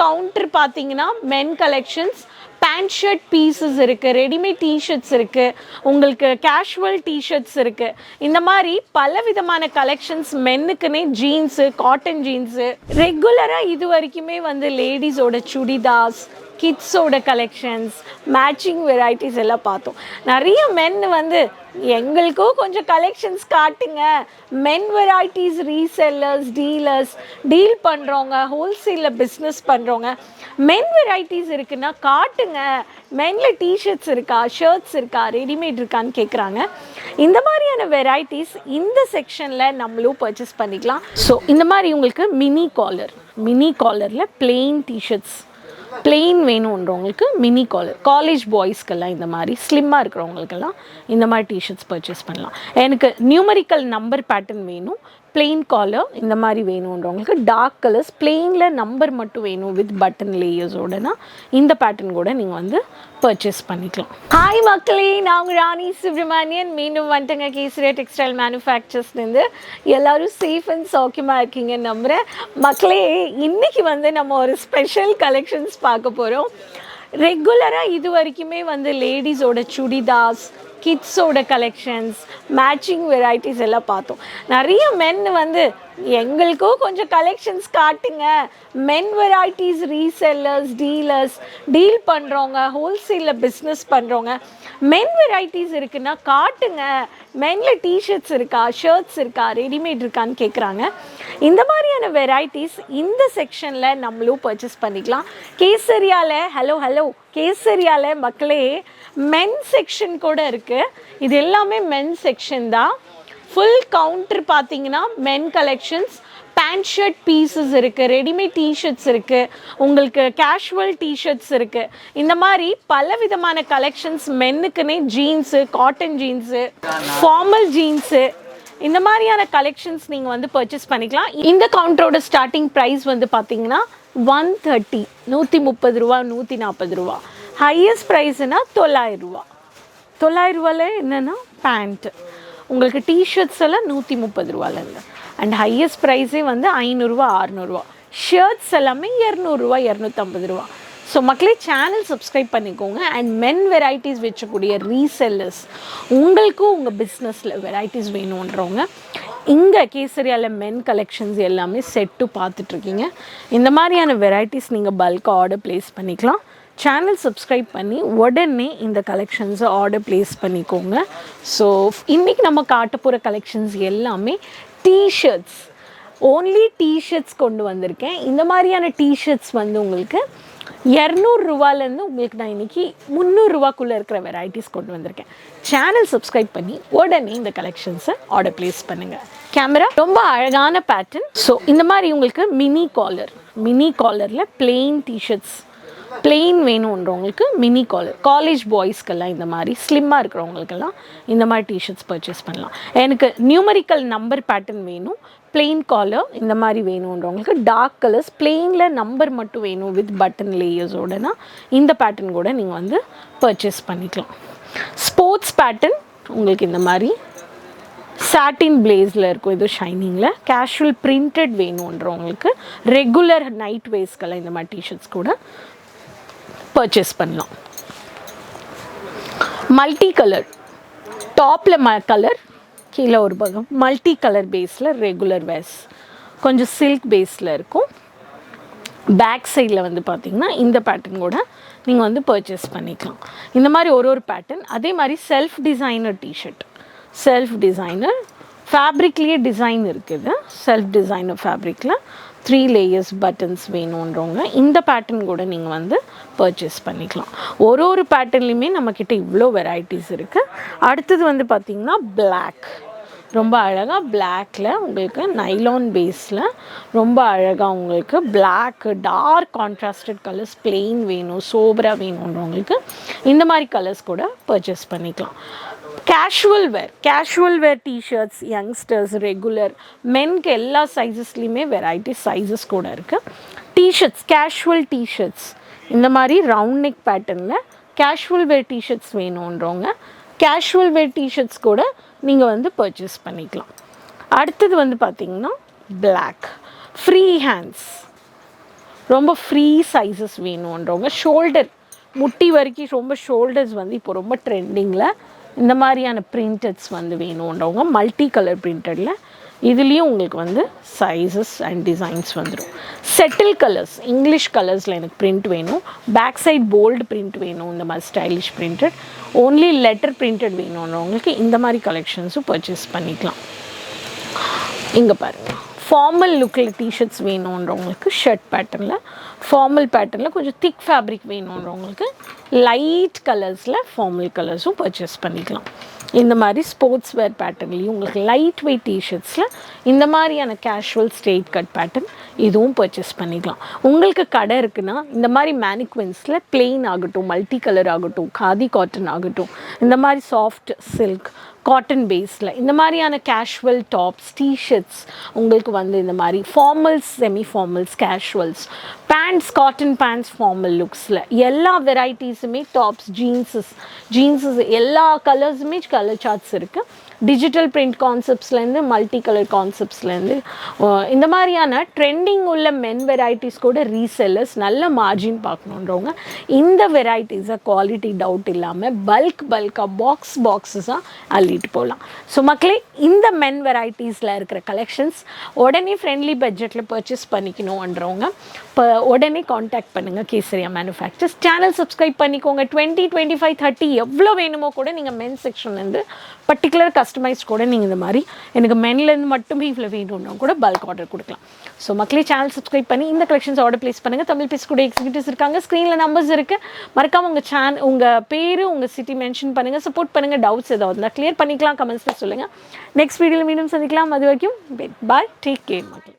Counter பார்த்தீங்கன்னா men collections, pant shirt pieces இருக்குது, readymade T-shirts இருக்குது, உங்களுக்கு கேஷுவல் டிஷர்ட்ஸ் இருக்குது. இந்த மாதிரி பல விதமான கலெக்ஷன்ஸ் மென்னுக்குன்னே ஜீன்ஸு, காட்டன் ஜீன்ஸு, ரெகுலராக இது வரைக்குமே வந்து லேடிஸோட சுடிதாஸ், கிட்ஸோட கலெக்ஷன்ஸ், மேட்சிங் வெரைட்டிஸ் எல்லாம் பார்த்தோம். நிறைய மென் வந்து எங்களுக்கும் கொஞ்சம் கலெக்ஷன்ஸ் காட்டுங்க, மென் வெரைட்டிஸ் ரீசெல்லர்ஸ், டீல் பண்ணுறவங்க, ஹோல்சேலில் பிஸ்னஸ் பண்ணுறவங்க, மென் வெரைட்டிஸ் இருக்குன்னா காட்டுங்க, மெனில் டிஷர்ட்ஸ் இருக்கா, ஷர்ட்ஸ் இருக்கா, ரெடிமேட் இருக்கான்னு கேட்குறாங்க. இந்த மாதிரியான வெரைட்டிஸ் இந்த செக்ஷனில் நம்மளும் பர்ச்சேஸ் பண்ணிக்கலாம். ஸோ இந்த மாதிரி உங்களுக்கு மினி காலரில் பிளெயின் டிஷர்ட்ஸ், பிளெயின் வேணுன்றவங்களுக்கு மினி காலர், காலேஜ் பாய்ஸ்க்கெல்லாம் இந்த மாதிரி ஸ்லிம்மாக இருக்கிறவங்களுக்கெல்லாம் இந்த மாதிரி டிஷர்ட்ஸ் பர்ச்சேஸ் பண்ணலாம். எனக்கு நியூமரிக்கல் நம்பர் பேட்டர்ன் வேணும், பிளெயின் காலர் இந்த மாதிரி வேணுன்றவங்களுக்கு டார்க் கலர்ஸ், பிளெயினில் நம்பர் மட்டும் வேணும் வித் பட்டன் லேயர்ஸோடனா இந்த பேட்டர்ன் கூட நீங்கள் வந்து பர்ச்சேஸ் பண்ணிக்கலாம். ஹாய் மக்களே, நான் உங்கள் ராணி சுப்ரமணியன். மீண்டும் வந்துட்டுங்க கேசரியா டெக்ஸ்டைல் மேனுஃபேக்சர்ஸ்லேருந்து. எல்லோரும் சேஃப் அண்ட் சௌக்கியமாக இருக்கீங்கன்னு நம்புகிறேன். மக்களே, இன்றைக்கி வந்து நம்ம ஒரு ஸ்பெஷல் கலெக்ஷன்ஸ் பார்க்க போகிறோம். ரெகுலராக இது வரைக்குமே வந்து லேடிஸோட சுடிதாஸ், கிட்ஸோட கலெக்ஷன்ஸ், மேட்சிங் வெரைட்டிஸ் எல்லாம் பார்த்தோம். நிறைய மென் வந்து எங்களுக்கும் கொஞ்சம் கலெக்ஷன்ஸ் காட்டுங்க, மென் வெரைட்டிஸ் ரீசெல்லர்ஸ், டீல் பண்ணுறவங்க, ஹோல்சேலில் பிஸ்னஸ் பண்ணுறவங்க, மென் வெரைட்டிஸ் இருக்குன்னா காட்டுங்க, மெனில் டிஷர்ட்ஸ் இருக்கா, ஷர்ட்ஸ் இருக்கா, ரெடிமேட் இருக்கான்னு கேட்குறாங்க. இந்த மாதிரியான வெரைட்டிஸ் இந்த செக்ஷனில் நம்மளும் பர்ச்சேஸ் பண்ணிக்கலாம். கேசரியாவில் மக்களே மென் செக்ஷன் கூட இருக்குது. இது எல்லாமே மென் செக்ஷன் தான். ஃபுல் கவுண்டர் பார்த்தீங்கன்னா men collections, pant shirt pieces இருக்குது, ரெடிமேட் டிஷர்ட்ஸ் இருக்குது, உங்களுக்கு கேஷுவல் டிஷர்ட்ஸ் இருக்குது. இந்த மாதிரி பல விதமான கலெக்ஷன்ஸ் மென்னுக்குன்னே jeans, cotton jeans, formal jeans, இந்த மாதிரியான கலெக்ஷன்ஸ் நீங்கள் வந்து பர்ச்சேஸ் பண்ணிக்கலாம். இந்த கவுண்டரோட ஸ்டார்டிங் ப்ரைஸ் வந்து பார்த்தீங்கன்னா 130, 130 ரூபா, 140 ரூபா. ஹையஸ்ட் ப்ரைஸ்னா 900 ரூபா. 900 ரூபாயில் என்னென்னா பேண்ட்டு, உங்களுக்கு டிஷர்ட்ஸ் எல்லாம் 130 ரூபாலேருந்து, அண்ட் ஹையஸ்ட் ப்ரைஸே வந்து 500 ரூபா, 600 ரூபா. ஷர்ட்ஸ் எல்லாமே 200 ரூபா, 250 ரூபா. ஸோ மக்களே, சேனல் சப்ஸ்கிரைப் பண்ணிக்கோங்க. அண்ட் மென் வெரைட்டிஸ் வச்சக்கூடிய ரீசெல்லர்ஸ், உங்களுக்கும் உங்கள் பிஸ்னஸில் வெரைட்டிஸ் வேணுன்றவங்க இங்கே கேசரியாவில் மென் கலெக்ஷன்ஸ் எல்லாமே செட்டு பார்த்துட்ருக்கீங்க. இந்த மாதிரியான வெரைட்டிஸ் நீங்கள் பல்காக ஆர்டர் ப்ளேஸ் பண்ணிக்கலாம். சேனல் சப்ஸ்கிரைப் பண்ணி உடனே இந்த கலெக்ஷன்ஸை ஆர்டர் ப்ளேஸ் பண்ணிக்கோங்க. ஸோ இன்றைக்கி நம்ம காட்ட போகிற கலெக்ஷன்ஸ் எல்லாமே டிஷர்ட்ஸ், ஓன்லி டிஷர்ட்ஸ் கொண்டு வந்திருக்கேன். இந்த மாதிரியான டிஷர்ட்ஸ் வந்து உங்களுக்கு 200 ரூபாலேருந்து உங்களுக்கு நான் இன்றைக்கி 300 ரூபாக்குள்ளே இருக்கிற வெரைட்டிஸ் கொண்டு வந்திருக்கேன். சேனல் சப்ஸ்கிரைப் பண்ணி உடனே இந்த கலெக்ஷன்ஸை ஆர்டர் ப்ளேஸ் பண்ணுங்கள். கேமரா ரொம்ப அழகான பேட்டர்ன். ஸோ இந்த மாதிரி உங்களுக்கு மினி காலரில் பிளெயின் டிஷர்ட்ஸ், பிளெயின் வேணுன்றவங்களுக்கு மினி காலர், காலேஜ் பாய்ஸ்க்கெல்லாம் இந்த மாதிரி ஸ்லிம்மாக இருக்கிறவங்களுக்கெல்லாம் இந்த மாதிரி டிஷர்ட்ஸ் பர்ச்சேஸ் பண்ணலாம். எனக்கு நியூமரிக்கல் நம்பர் பேட்டர்ன் வேணும், பிளெயின் காலர் இந்த மாதிரி வேணுன்றவங்களுக்கு டார்க் கலர்ஸ், பிளெயினில் நம்பர் மட்டும் வேணும் வித் பட்டன் லேயர்ஸோடனா இந்த பேட்டர்ன் கூட நீங்கள் வந்து பர்ச்சேஸ் பண்ணிக்கலாம். ஸ்போர்ட்ஸ் பேட்டர்ன் உங்களுக்கு இந்த மாதிரி சாட்டின் பிளேஸில் இருக்கும், இது ஷைனிங்கில். கேஷுவல் பிரிண்டட் வேணுன்றவங்களுக்கு ரெகுலர் நைட் வேஸ்க்கெல்லாம் இந்த மாதிரி டிஷர்ட்ஸ் கூட பர்ச்சேஸ் பண்ணலாம். மல்டி கலர், டாப்பில் கலர், கீழே ஒரு பக்கம் மல்டி கலர் பேஸில் ரெகுலர் வேர்ஸ், கொஞ்சம் சில்க் பேஸில் இருக்கும். பேக் சைடில் வந்து பார்த்திங்கன்னா இந்த பேட்டர்ன் கூட நீங்கள் வந்து பர்ச்சேஸ் பண்ணிக்கலாம். இந்த மாதிரி ஒரு பேட்டர்ன். அதே மாதிரி self designer T-shirt, self designer ஃபேப்ரிக்லேயே டிசைன் இருக்குது. செல்ஃப் டிசைனர் ஃபேப்ரிக்கில் 3 லேயர்ஸ் பட்டன்ஸ் வேணுன்றவங்க இந்த பேட்டர்ன் கூட நீங்கள் வந்து பர்ச்சேஸ் பண்ணிக்கலாம். ஒரு பேட்டர்ன்லேயுமே நம்மக்கிட்ட இவ்வளோ வெரைட்டிஸ் இருக்குது. அடுத்தது வந்து பார்த்திங்கன்னா பிளாக், ரொம்ப அழகாக பிளாக்கில் உங்களுக்கு நைலான் பேஸில் ரொம்ப அழகாக உங்களுக்கு black dark contrasted colours, plain வேணும், சோபராக வேணுன்றவங்களுக்கு இந்த மாதிரி கலர்ஸ் கூட பர்ச்சேஸ் பண்ணிக்கலாம். Casual wear T-shirts, youngsters, regular மென்க்கு எல்லா சைஸஸ்லேயுமே வெரைட்டிஸ் சைஸஸ் கூட இருக்குது. டிஷர்ட்ஸ், கேஷுவல் டிஷர்ட்ஸ் இந்த மாதிரி ரவுண்ட் நெக் பேட்டர்னில் கேஷுவல் வேர் டிஷர்ட்ஸ் வேணுன்றவங்க கேஷுவல் வேர் டிஷர்ட்ஸ் கூட நீங்கள் வந்து பர்ச்சேஸ் பண்ணிக்கலாம். அடுத்தது வந்து பார்த்திங்கன்னா பிளாக் ஃப்ரீ ஹேண்ட்ஸ், ரொம்ப ஃப்ரீ சைஸஸ் வேணுன்றவங்க, ஷோல்டர் முட்டி வரைக்கும் ரொம்ப ஷோல்டர்ஸ் வந்து இப்போ ரொம்ப ட்ரெண்டிங்கில் இந்த மாதிரியான பிரிண்டட்ஸ் வந்து வேணுன்றவங்க மல்டி கலர் பிரிண்டடில் இதுலேயும் உங்களுக்கு வந்து சைஸஸ் அண்ட் டிசைன்ஸ் வந்துடும். செட்டில் கலர்ஸ், இங்கிலீஷ் கலர்ஸில் எனக்கு பிரிண்ட் வேணும், பேக் சைட் போல்டு பிரிண்ட் வேணும், இந்த மாதிரி stylish printed, only letter printed வேணுன்றவங்களுக்கு இந்த மாதிரி கலெக்ஷன்ஸும் பர்ச்சேஸ் பண்ணிக்கலாம். இங்கே பாருங்கள், ஃபார்மல் லுக்கில் டிஷர்ட்ஸ் வேணுன்றவங்களுக்கு ஷர்ட் பேட்டர்னில், ஃபார்மல் பேட்டர்னில் கொஞ்சம் திக் ஃபேப்ரிக் வேணுன்றவங்களுக்கு லைட் கலர்ஸில் ஃபார்மல் கலர்ஸும் பர்ச்சேஸ் பண்ணிக்கலாம். இந்த மாதிரி ஸ்போர்ட்ஸ் வேர் பேட்டர்ன்லேயும் உங்களுக்கு லைட் வெயிட் டிஷர்ட்ஸில் இந்த மாதிரியான கேஷுவல் ஸ்ட்ரெயிட் கட் பேட்டர்ன் இதுவும் பர்ச்சேஸ் பண்ணிக்கலாம். உங்களுக்கு கடை இருக்குன்னா இந்த மாதிரி மேனிக்வின்ஸில் பிளெயின் ஆகட்டும், மல்டி கலர் ஆகட்டும், காதி காட்டன் ஆகட்டும், இந்த மாதிரி சாஃப்ட் சில்க் காட்டன் பேஸில் இந்த மாதிரியான கேஷுவல் டாப்ஸ், டிஷர்ட்ஸ், உங்களுக்கு வந்து இந்த மாதிரி formals, semi formals, casuals, pants, cotton pants, formal லுக்ஸில் எல்லா வெரைட்டிஸுமே டாப்ஸ், ஜீன்ஸஸ் எல்லா கலர்ஸுமே கலர் சார்ட்ஸ் இருக்குது. டிஜிட்டல் பிரிண்ட் கான்செப்ட்ஸ்லேருந்து மல்டி கலர் கான்செப்ட்ஸ்லேருந்து இந்த மாதிரியான ட்ரெண்டிங் உள்ள மென் வெரைட்டிஸ் கூட ரீசெல்லர்ஸ் நல்ல மார்ஜின் பார்க்கணுன்றவங்க இந்த வெரைட்டிஸை குவாலிட்டி டவுட் இல்லாமல் பல்காக பாக்ஸஸாக அள்ளிட்டு போகலாம். ஸோ மக்களே, இந்த மென் வெரைட்டிஸில் இருக்கிற கலெக்ஷன்ஸ் உடனே ஃப்ரெண்ட்லி பட்ஜெட்டில் பர்ச்சேஸ் பண்ணிக்கணுன்றவங்க இப்போ உடனே காண்டாக்ட் பண்ணுங்கள் கேசரியா மேனுஃபேக்சர்ஸ். சேனல் சப்ஸ்கிரைப் பண்ணிக்கோங்க. 20, 25, 30 எவ்வளோ வேணுமோ கூட நீங்கள் மென் செக்ஷன்லேருந்து பர்டிகுலர் கஸ்டமைஸ் கூட நீங்கள் இந்த மாதிரி எனக்கு மென்லேருந்து மட்டுமே இவ்வளோ வேணும்னா கூட பல்க் ஆர்டர் கொடுக்கலாம். ஸோ மக்களே, சேனல் சப்ஸ்கிரைப் பண்ணி இந்த கலெக்ஷன்ஸ் ஆர்டர் ப்ளேஸ் பண்ணுங்கள். தமிழ் பேசக்கூடிய எக்ஸிக்யூட்டிவ்ஸ் இருக்காங்க, ஸ்க்ரீனில் நம்பர்ஸ் இருக்குது. மறக்காமல் உங்கள் பேர், உங்கள் சிட்டி மென்ஷன் பண்ணுங்கள், சப்போர்ட் பண்ணுங்கள். டவுட்ஸ் ஏதாவது இருந்தால் கிளியர் பண்ணிக்கலாம், கமெண்ட்ஸில் சொல்லுங்கள். நெக்ஸ்ட் வீடியோவில் மீண்டும் சந்திக்கலாம். அது வரைக்கும் பாய், டேக் கேர் மக்களே.